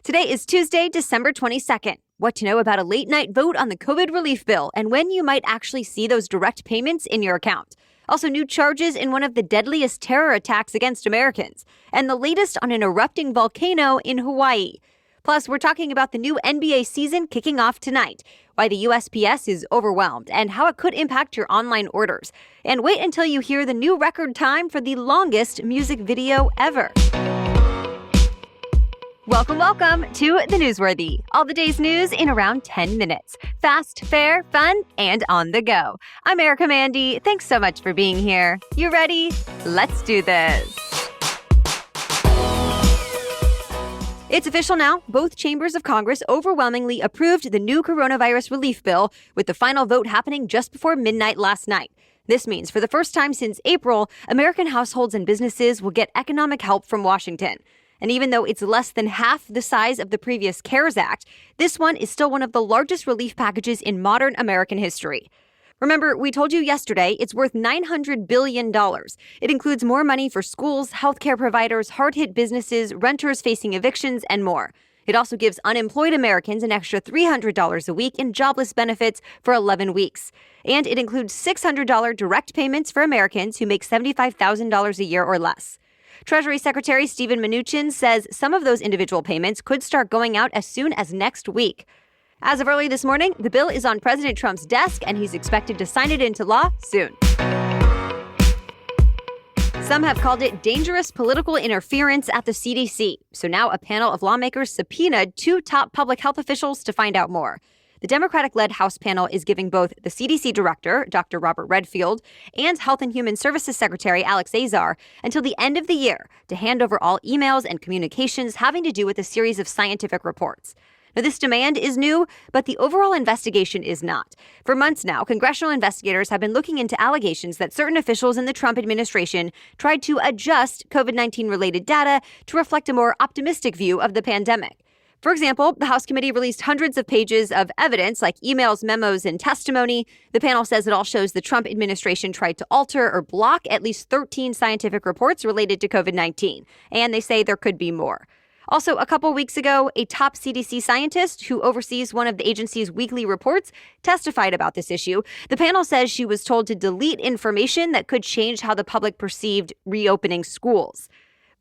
Today is Tuesday, December 22nd. What to know about a late-night vote on the COVID relief bill and when you might actually see those direct payments in your account. Also, new charges in one of the deadliest terror attacks against Americans. And the latest on an erupting volcano in Hawaii. Plus, we're talking about the new NBA season kicking off tonight, why the USPS is overwhelmed, and how it could impact your online orders. And wait until you hear the new record time for the longest music video ever. Welcome to The Newsworthy. All the day's news in around 10 minutes. Fast, fair, fun, and on the go. I'm Erica Mandy. Thanks so much for being here. You ready? Let's do this. It's official now. Both chambers of Congress overwhelmingly approved the new coronavirus relief bill, with the final vote happening just before midnight last night. This means for the first time since April, American households and businesses will get economic help from Washington. And even though it's less than half the size of the previous CARES Act, this one is still one of the largest relief packages in modern American history. Remember, we told you yesterday it's worth $900 billion. It includes more money for schools, healthcare providers, hard-hit businesses, renters facing evictions, and more. It also gives unemployed Americans an extra $300 a week in jobless benefits for 11 weeks. And it includes $600 direct payments for Americans who make $75,000 a year or less. Treasury Secretary Steven Mnuchin says some of those individual payments could start going out as soon as next week. As of early this morning, the bill is on President Trump's desk, and he's expected to sign it into law soon. Some have called it dangerous political interference at the CDC. So now a panel of lawmakers subpoenaed two top public health officials to find out more. The Democratic-led House panel is giving both the CDC director, Dr. Robert Redfield, and Health and Human Services Secretary Alex Azar until the end of the year to hand over all emails and communications having to do with a series of scientific reports. Now, this demand is new, but the overall investigation is not. For months now, congressional investigators have been looking into allegations that certain officials in the Trump administration tried to adjust COVID-19-related data to reflect a more optimistic view of the pandemic. For example, the House committee released hundreds of pages of evidence like emails, memos, and testimony. The panel says it all shows the Trump administration tried to alter or block at least 13 scientific reports related to COVID-19, and they say there could be more. Also, a couple weeks ago, a top CDC scientist who oversees one of the agency's weekly reports testified about this issue. The panel says she was told to delete information that could change how the public perceived reopening schools.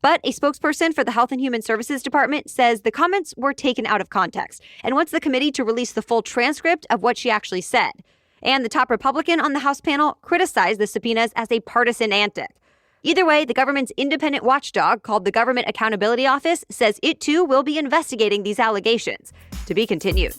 But a spokesperson for the Health and Human Services Department says the comments were taken out of context and wants the committee to release the full transcript of what she actually said. And the top Republican on the House panel criticized the subpoenas as a partisan antic. Either way, the government's independent watchdog, called the Government Accountability Office, says it too will be investigating these allegations. To be continued.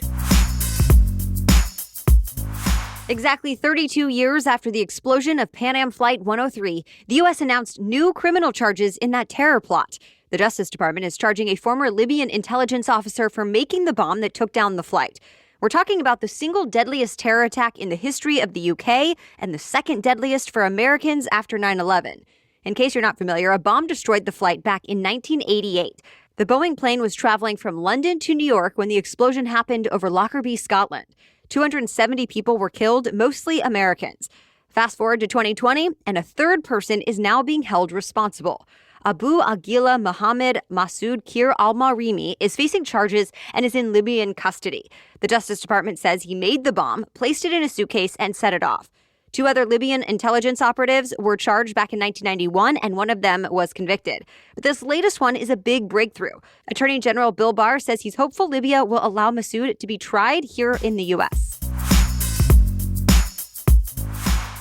Exactly 32 years after the explosion of PanAm Flight 103, the U.S. announced new criminal charges in that terror plot. The Justice Department is charging a former Libyan intelligence officer for making the bomb that took down the flight. We're talking about the single deadliest terror attack in the history of the UK and the second deadliest for Americans after 9/11. In case you're not familiar, a bomb destroyed the flight back in 1988. The Boeing plane was traveling from London to New York when the explosion happened over Lockerbie, Scotland. 270 people were killed, mostly Americans. Fast forward to 2020, and a third person is now being held responsible. Abu Aguila Mohammed Masoud Kir al-Marimi is facing charges and is in Libyan custody. The Justice Department says he made the bomb, placed it in a suitcase, and set it off. Two other Libyan intelligence operatives were charged back in 1991, and one of them was convicted. But this latest one is a big breakthrough. Attorney General Bill Barr says he's hopeful Libya will allow Masoud to be tried here in the U.S.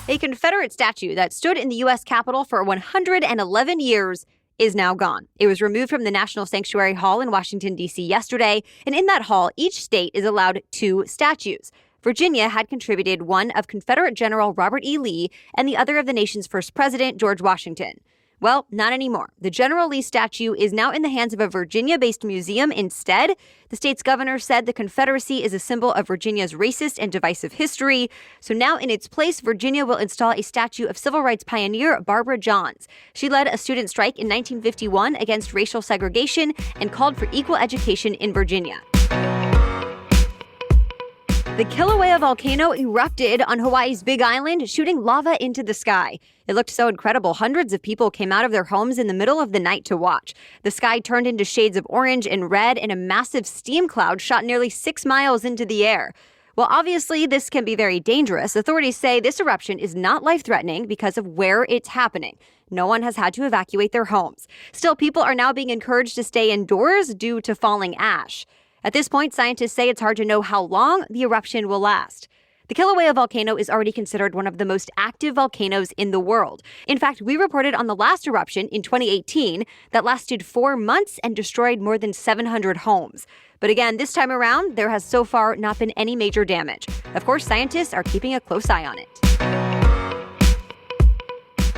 A Confederate statue that stood in the U.S. Capitol for 111 years is now gone. It was removed from the National Sanctuary Hall in Washington, D.C. yesterday, and in that hall, each state is allowed two statues. Virginia had contributed one of Confederate General Robert E. Lee and the other of the nation's first president, George Washington. Well, not anymore. The General Lee statue is now in the hands of a Virginia-based museum instead. The state's governor said the Confederacy is a symbol of Virginia's racist and divisive history. So now in its place, Virginia will install a statue of civil rights pioneer Barbara Johns. She led a student strike in 1951 against racial segregation and called for equal education in Virginia. The Kilauea Volcano erupted on Hawaii's Big Island, shooting lava into the sky. It looked so incredible. Hundreds of people came out of their homes in the middle of the night to watch. The sky turned into shades of orange and red, and a massive steam cloud shot nearly 6 miles into the air. While obviously this can be very dangerous, authorities say this eruption is not life-threatening because of where it's happening. No one has had to evacuate their homes. Still, people are now being encouraged to stay indoors due to falling ash. At this point, scientists say it's hard to know how long the eruption will last. The Kilauea volcano is already considered one of the most active volcanoes in the world. In fact, we reported on the last eruption in 2018 that lasted 4 months and destroyed more than 700 homes. But again, this time around, there has so far not been any major damage. Of course, scientists are keeping a close eye on it.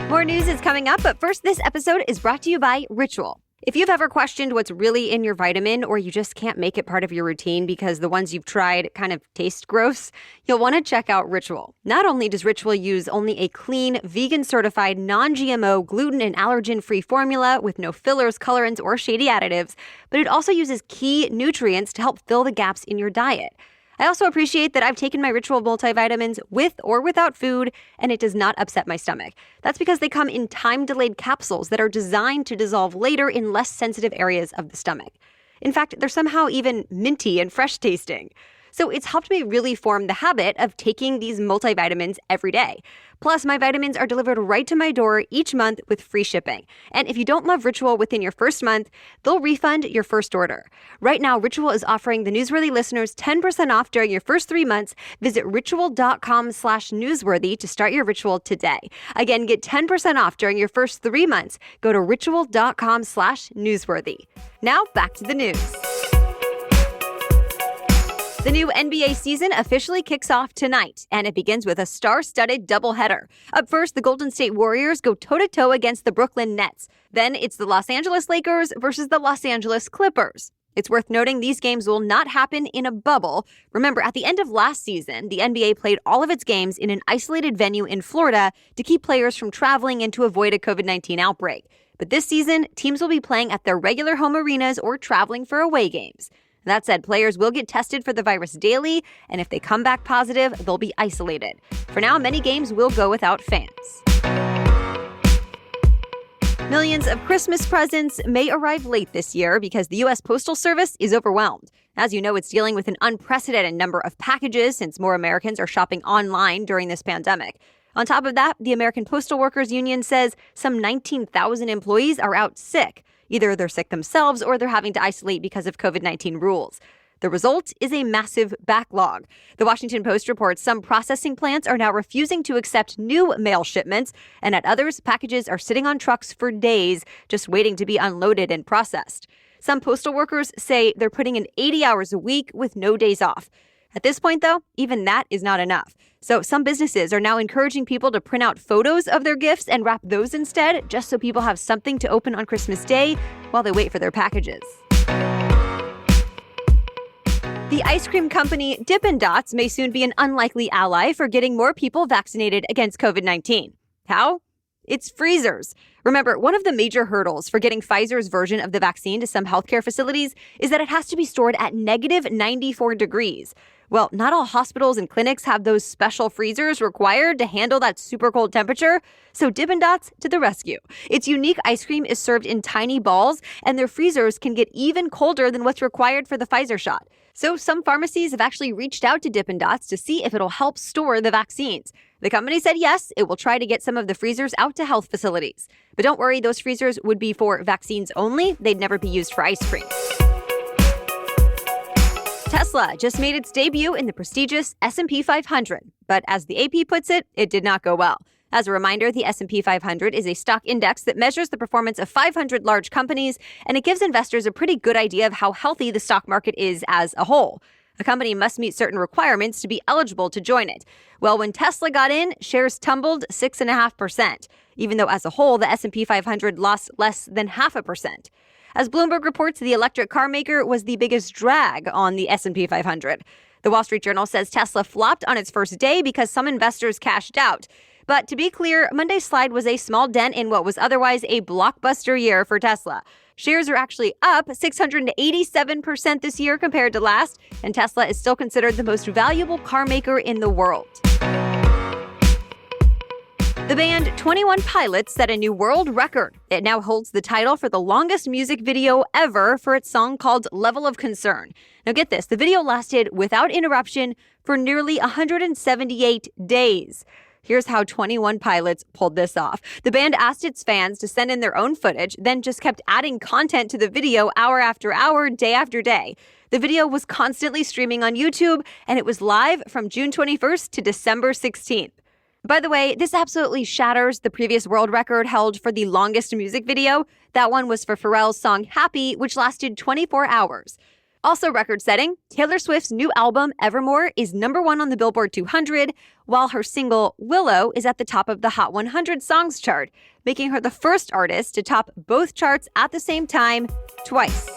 More news is coming up, but first, this episode is brought to you by Ritual. If you've ever questioned what's really in your vitamin, or you just can't make it part of your routine because the ones you've tried kind of taste gross, you'll want to check out Ritual. Not only does Ritual use only a clean, vegan-certified, non-GMO, gluten and allergen-free formula with no fillers, colorants, or shady additives, but it also uses key nutrients to help fill the gaps in your diet. I also appreciate that I've taken my Ritual multivitamins with or without food, and it does not upset my stomach. That's because they come in time-delayed capsules that are designed to dissolve later in less sensitive areas of the stomach. In fact, they're somehow even minty and fresh tasting. So it's helped me really form the habit of taking these multivitamins every day. Plus, my vitamins are delivered right to my door each month with free shipping. And if you don't love Ritual within your first month, they'll refund your first order. Right now, Ritual is offering the Newsworthy listeners 10% off during your first 3 months. Visit ritual.com/newsworthy to start your Ritual today. Again, get 10% off during your first 3 months. Go to ritual.com/newsworthy. Now, back to the news. The new NBA season officially kicks off tonight, and it begins with a star-studded doubleheader. Up first, the Golden State Warriors go toe-to-toe against the Brooklyn Nets. Then it's the Los Angeles Lakers versus the Los Angeles Clippers. It's worth noting these games will not happen in a bubble. Remember, at the end of last season, the NBA played all of its games in an isolated venue in Florida to keep players from traveling and to avoid a COVID-19 outbreak. But this season, teams will be playing at their regular home arenas or traveling for away games. That said, players will get tested for the virus daily, and if they come back positive, they'll be isolated. For now, many games will go without fans. Millions of Christmas presents may arrive late this year because the U.S. Postal Service is overwhelmed. As you know, it's dealing with an unprecedented number of packages since more Americans are shopping online during this pandemic. On top of that, the American Postal Workers Union says some 19,000 employees are out sick. Either they're sick themselves or they're having to isolate because of COVID-19 rules. The result is a massive backlog. The Washington Post reports some processing plants are now refusing to accept new mail shipments, and at others, packages are sitting on trucks for days, just waiting to be unloaded and processed. Some postal workers say they're putting in 80 hours a week with no days off. At this point, though, even that is not enough. So some businesses are now encouraging people to print out photos of their gifts and wrap those instead, just so people have something to open on Christmas Day while they wait for their packages. The ice cream company Dippin may soon be an unlikely ally for getting more people vaccinated against COVID-19. How? It's freezers. Remember, one of the major hurdles for getting Pfizer's version of the vaccine to some healthcare facilities is that it has to be stored at negative 94 degrees. Well, not all hospitals and clinics have those special freezers required to handle that super cold temperature, so Dippin' Dots to the rescue. Its unique ice cream is served in tiny balls, and their freezers can get even colder than what's required for the Pfizer shot. So some pharmacies have actually reached out to Dippin' Dots to see if it'll help store the vaccines. The company said yes, it will try to get some of the freezers out to health facilities. But don't worry, those freezers would be for vaccines only. They'd never be used for ice cream. Tesla just made its debut in the prestigious S&P 500, but as the AP puts it, it did not go well. As a reminder, the S&P 500 is a stock index that measures the performance of 500 large companies, and it gives investors a pretty good idea of how healthy the stock market is as a whole. A company must meet certain requirements to be eligible to join it. Well, when Tesla got in, shares tumbled 6.5%, even though as a whole, the S&P 500 lost less than 0.5%. As Bloomberg reports, the electric car maker was the biggest drag on the S&P 500. The Wall Street Journal says Tesla flopped on its first day because some investors cashed out. But to be clear, Monday's slide was a small dent in what was otherwise a blockbuster year for Tesla. Shares are actually up 687% this year compared to last, and Tesla is still considered the most valuable car maker in the world. The band 21 Pilots set a new world record. It now holds the title for the longest music video ever for its song called Level of Concern. Now get this, the video lasted without interruption for nearly 178 days. Here's how 21 Pilots pulled this off. The band asked its fans to send in their own footage, then just kept adding content to the video hour after hour, day after day. The video was constantly streaming on YouTube, and it was live from June 21st to December 16th. By the way, this absolutely shatters the previous world record held for the longest music video. That one was for Pharrell's song Happy, which lasted 24 hours. Also record-setting, Taylor Swift's new album, Evermore, is #1 on the Billboard 200, while her single, Willow, is at the top of the Hot 100 Songs chart, making her the first artist to top both charts at the same time twice.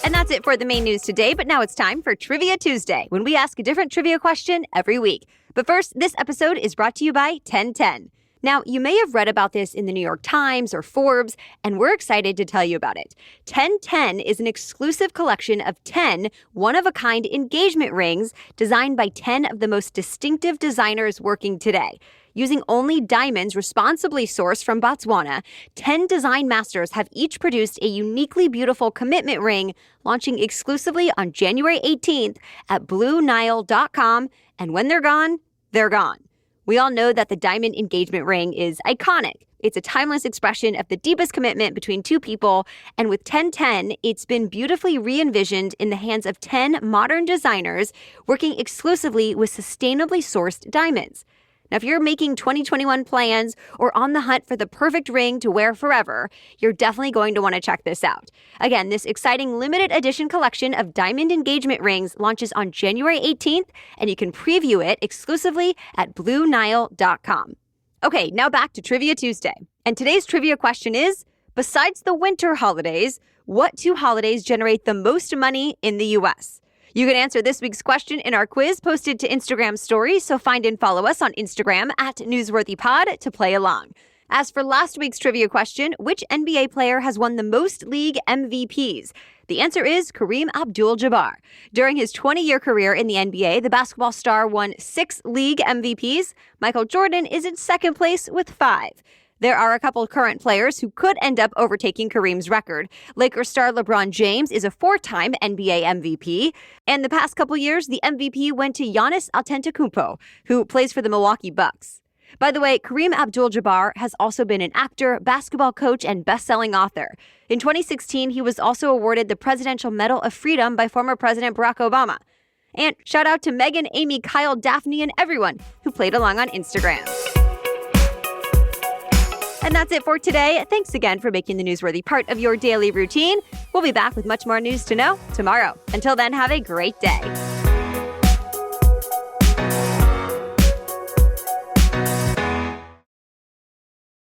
And that's it for the main news today, but now it's time for Trivia Tuesday, when we ask a different trivia question every week. But first, this episode is brought to you by 1010. Now, you may have read about this in the New York Times or Forbes, and we're excited to tell you about it. 1010 is an exclusive collection of 10 one-of-a-kind engagement rings designed by 10 of the most distinctive designers working today. Using only diamonds responsibly sourced from Botswana, 10 design masters have each produced a uniquely beautiful commitment ring, launching exclusively on January 18th at BlueNile.com, and when they're gone, they're gone. We all know that the diamond engagement ring is iconic. It's a timeless expression of the deepest commitment between two people, and with 1010, it's been beautifully re-envisioned in the hands of 10 modern designers working exclusively with sustainably sourced diamonds. Now, if you're making 2021 plans or on the hunt for the perfect ring to wear forever, you're definitely going to want to check this out. Again, this exciting limited edition collection of diamond engagement rings launches on January 18th, and you can preview it exclusively at BlueNile.com. Okay, now back to Trivia Tuesday. And today's trivia question is, besides the winter holidays, what two holidays generate the most money in the U.S.? You can answer this week's question in our quiz posted to Instagram stories, so find and follow us on Instagram at NewsworthyPod to play along. As for last week's trivia question, which NBA player has won the most league MVPs? The answer is Kareem Abdul-Jabbar. During his 20-year career in the NBA, the basketball star won 6 league MVPs. Michael Jordan is in second place with 5. There are a couple current players who could end up overtaking Kareem's record. Lakers star LeBron James is a 4-time NBA MVP. And the past couple years, the MVP went to Giannis Antetokounmpo, who plays for the Milwaukee Bucks. By the way, Kareem Abdul-Jabbar has also been an actor, basketball coach, and best-selling author. In 2016, he was also awarded the Presidential Medal of Freedom by former President Barack Obama. And shout out to Megan, Amy, Kyle, Daphne, and everyone who played along on Instagram. And that's it for today. Thanks again for making the newsworthy part of your daily routine. We'll be back with much more news to know tomorrow. Until then, have a great day.